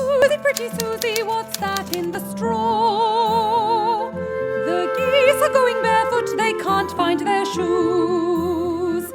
Susie, pretty Susie, what's that in the straw? The geese are going barefoot, they can't find their shoes.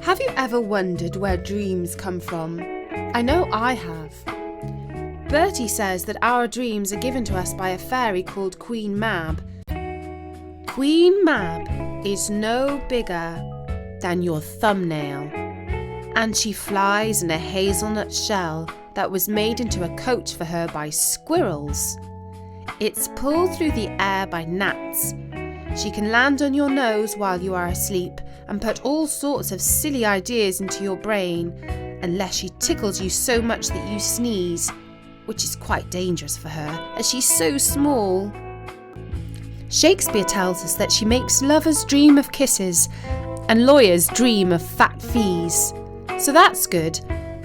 Have you ever wondered where dreams come from? I know I have. Bertie says that our dreams are given to us by a fairy called Queen Mab. Queen Mab is no bigger than your thumbnail, and she flies in a hazelnut shell that was made into a coach for her by squirrels. It's pulled through the air by gnats. She can land on your nose while you are asleep and put all sorts of silly ideas into your brain, unless she tickles you so much that you sneeze, which is quite dangerous for her, as she's so small. Shakespeare tells us that she makes lovers dream of kisses and lawyers dream of fat fees. So that's good.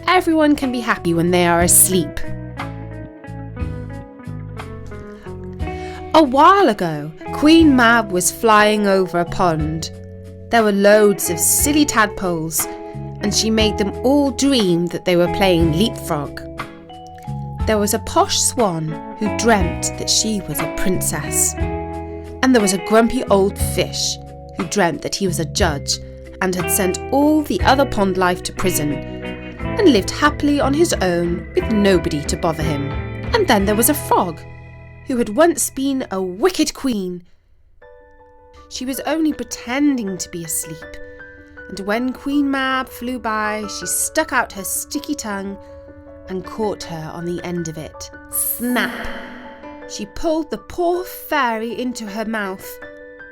Everyone can be happy when they are asleep. A while ago, Queen Mab was flying over a pond. There were loads of silly tadpoles, and she made them all dream that they were playing leapfrog. There was a posh swan who dreamt that she was a princess. And there was a grumpy old fish who dreamt that he was a judge and had sent all the other pond life to prison and lived happily on his own with nobody to bother him. And then there was a frog who had once been a wicked queen. She was only pretending to be asleep, and when Queen Mab flew by, she stuck out her sticky tongue and caught her on the end of it. Snap! She pulled the poor fairy into her mouth,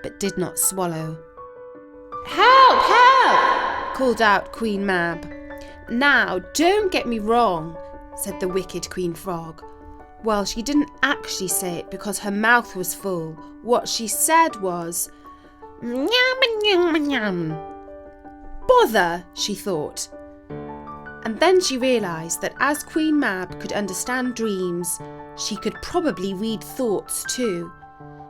but did not swallow. "Help! Help!" called out Queen Mab. "Now, don't get me wrong," said the wicked Queen Frog. Well, she didn't actually say it because her mouth was full. What she said was, "Nyam, nyam, nyam." Bother, she thought. And then she realised that as Queen Mab could understand dreams, she could probably read thoughts too.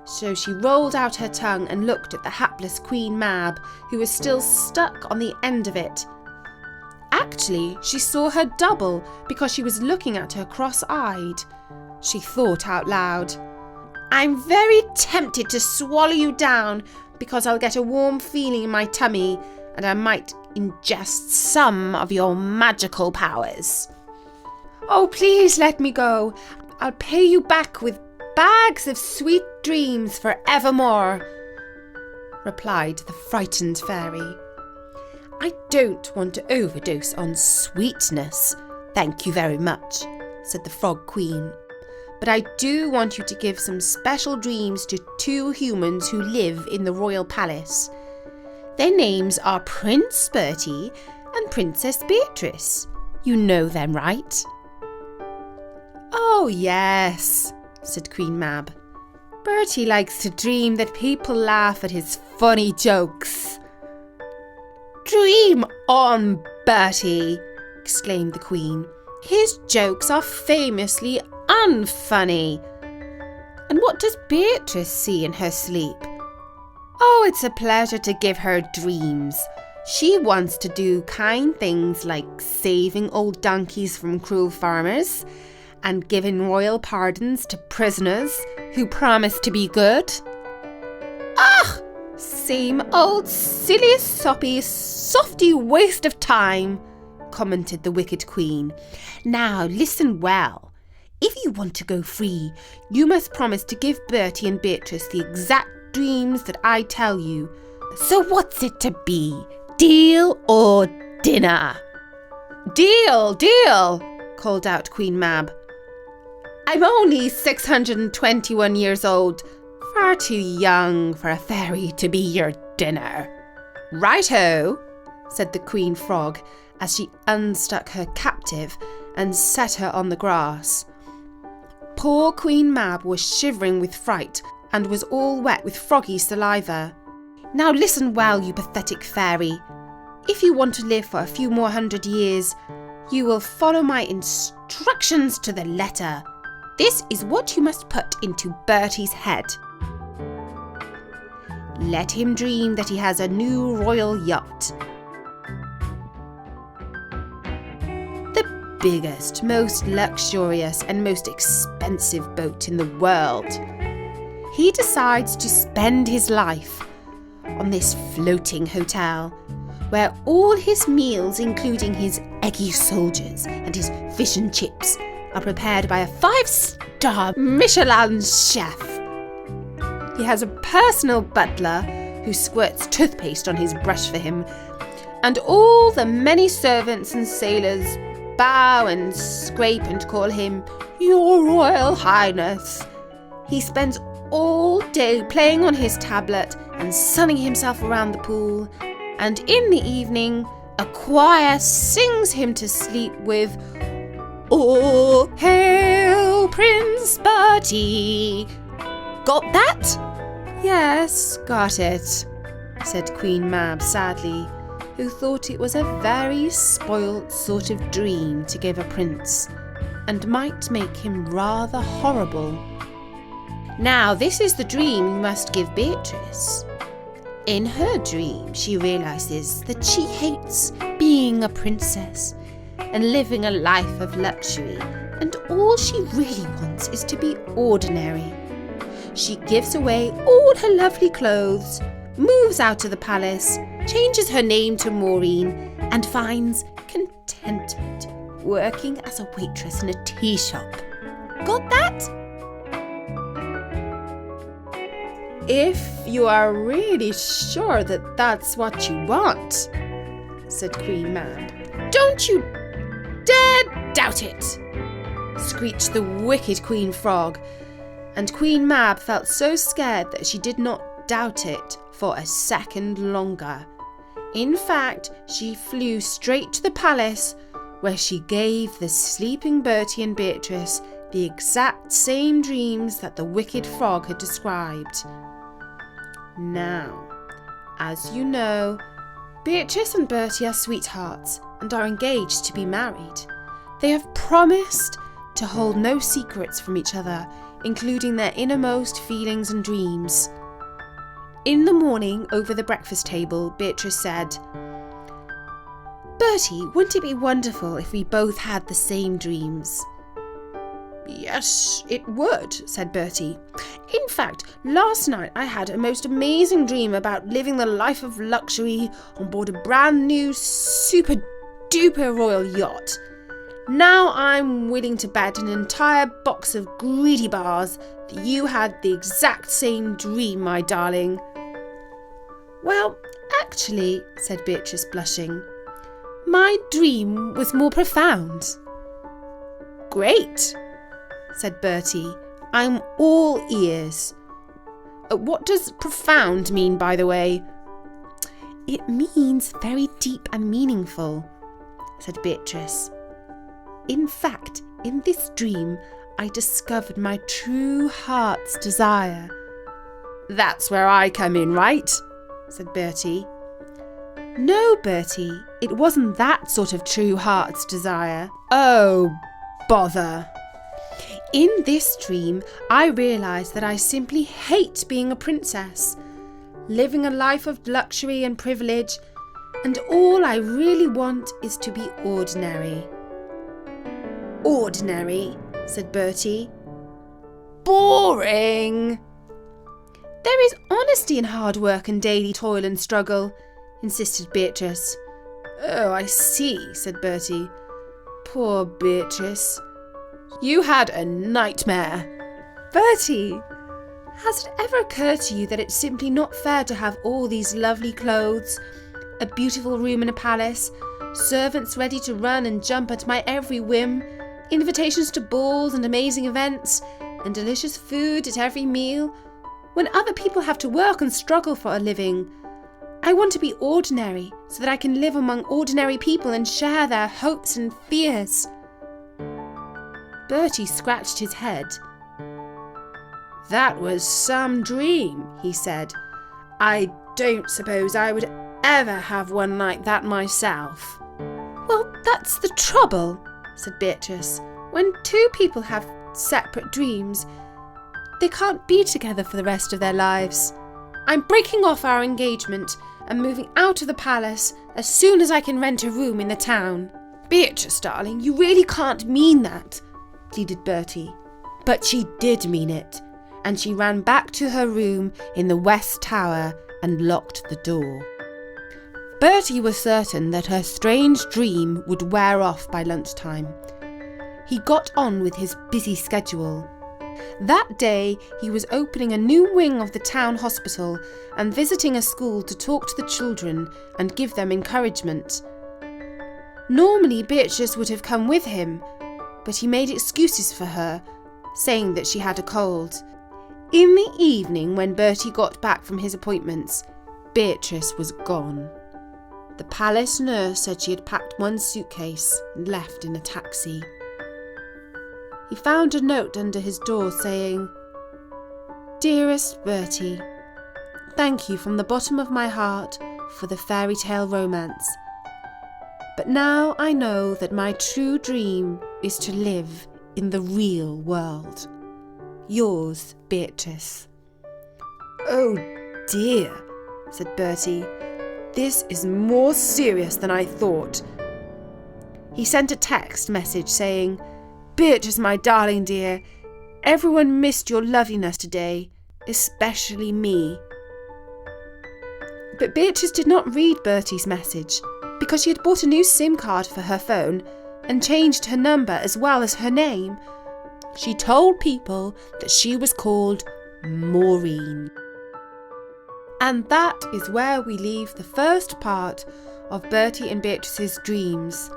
So she rolled out her tongue and looked at the hapless Queen Mab, who was still stuck on the end of it. Actually, she saw her double because she was looking at her cross-eyed. She thought out loud, "I'm very tempted to swallow you down because I'll get a warm feeling in my tummy and I might ingest some of your magical powers. Oh, please let me go. I'll pay you back with bags of sweet dreams forevermore," replied the frightened fairy. "I don't want to overdose on sweetness, thank you very much," said the Frog Queen. "But I do want you to give some special dreams to 2 humans who live in the royal palace. Their names are Prince Bertie and Princess Beatrice. You know them, right?" "Oh, yes," said Queen Mab. "Bertie likes to dream that people laugh at his funny jokes." "Dream on, Bertie," exclaimed the Queen. "His jokes are famously unfunny. And what does Beatrice see in her sleep? Oh, it's a pleasure to give her dreams. She wants to do kind things like saving old donkeys from cruel farmers and giving royal pardons to prisoners who promise to be good." "Ah, same old silly, soppy, softy waste of time," commented the wicked Queen. "Now listen well. If you want to go free, you must promise to give Bertie and Beatrice the exact dreams that I tell you. So what's it to be? Deal or dinner?" "Deal, deal," called out Queen Mab. "I'm only 621 years old, far too young for a fairy to be your dinner." "Righto," said the Queen Frog as she unstuck her captive and set her on the grass. Poor Queen Mab was shivering with fright and was all wet with froggy saliva. "Now listen well, you pathetic fairy. If you want to live for a few more 100 years, you will follow my instructions to the letter. This is what you must put into Bertie's head. Let him dream that he has a new royal yacht. The biggest, most luxurious and most expensive boat in the world. He decides to spend his life on this floating hotel, where all his meals, including his eggy soldiers and his fish and chips, are prepared by a 5-star Michelin chef. He has a personal butler who squirts toothpaste on his brush for him, and all the many servants and sailors bow and scrape and call him Your Royal Highness. He spends all day playing on his tablet and sunning himself around the pool, and in the evening a choir sings him to sleep with All Hail Prince Bertie. Got that? Yes, got it, said Queen Mab sadly, who thought it was a very spoilt sort of dream to give a prince, and might make him rather horrible. Now this is the dream you must give Beatrice. In her dream, she realises that she hates being a princess and living a life of luxury, and all she really wants is to be ordinary. She gives away all her lovely clothes, moves out of the palace, changes her name to Maureen, and finds contentment working as a waitress in a tea shop. Got that? If you are really sure that that's what you want, said Queen Mab. Don't you dare doubt it, screeched the wicked Queen Frog, and Queen Mab felt so scared that she did not doubt it for a second longer. In fact, she flew straight to the palace, where she gave the sleeping Bertie and Beatrice the exact same dreams that the wicked frog had described. Now, as you know, Beatrice and Bertie are sweethearts and are engaged to be married. They have promised to hold no secrets from each other, including their innermost feelings and dreams. In the morning, over the breakfast table, Beatrice said, Bertie, wouldn't it be wonderful if we both had the same dreams? Yes, it would, said Bertie. In fact, last night I had a most amazing dream about living the life of luxury on board a brand new super duper royal yacht. Now I'm willing to bet an entire box of greedy bars that you had the exact same dream, my darling. Well, actually, said Beatrice, blushing, my dream was more profound. Great, said Bertie. I'm all ears. What does profound mean, by the way? It means very deep and meaningful, said Beatrice. In fact, in this dream, I discovered my true heart's desire. That's where I come in, right? Said Bertie. No, Bertie, it wasn't that sort of true heart's desire. Oh, bother. In this dream, I realised that I simply hate being a princess, living a life of luxury and privilege, and all I really want is to be ordinary. Ordinary, said Bertie. Boring. There is honesty in hard work and daily toil and struggle, insisted Beatrice. Oh, I see, said Bertie. Poor Beatrice. You had a nightmare. Bertie, has it ever occurred to you that it's simply not fair to have all these lovely clothes, a beautiful room in a palace, servants ready to run and jump at my every whim, invitations to balls and amazing events, and delicious food at every meal, when other people have to work and struggle for a living? I want to be ordinary so that I can live among ordinary people and share their hopes and fears. Bertie scratched his head. That was some dream, he said. I don't suppose I would ever have one like that myself. Well, that's the trouble, said Beatrice. When two people have separate dreams, they can't be together for the rest of their lives. I'm breaking off our engagement and moving out of the palace as soon as I can rent a room in the town. Beatrice, darling, you really can't mean that, pleaded Bertie. But she did mean it, and she ran back to her room in the west tower and locked the door. Bertie was certain that her strange dream would wear off by lunchtime. He got on with his busy schedule. That day he was opening a new wing of the town hospital and visiting a school to talk to the children and give them encouragement. Normally Beatrice would have come with him, but he made excuses for her, saying that she had a cold. In the evening, when Bertie got back from his appointments, Beatrice was gone. The palace nurse said she had packed one suitcase and left in a taxi. He found a note under his door saying, "Dearest Bertie, thank you from the bottom of my heart for the fairy tale romance. But now I know that my true dream is to live in the real world. Yours, Beatrice." "Oh dear," said Bertie. "This is more serious than I thought." He sent a text message saying, "Beatrice, my darling dear, everyone missed your loveliness today, especially me." But Beatrice did not read Bertie's message because she had bought a new SIM card for her phone and changed her number as well as her name. She told people that she was called Maureen. And that is where we leave the first part of Bertie and Beatrice's dreams.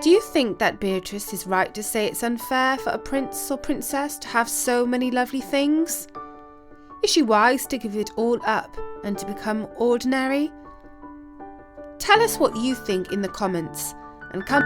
Do you think that Beatrice is right to say it's unfair for a prince or princess to have so many lovely things? Is she wise to give it all up and to become ordinary? Tell us what you think in the comments and come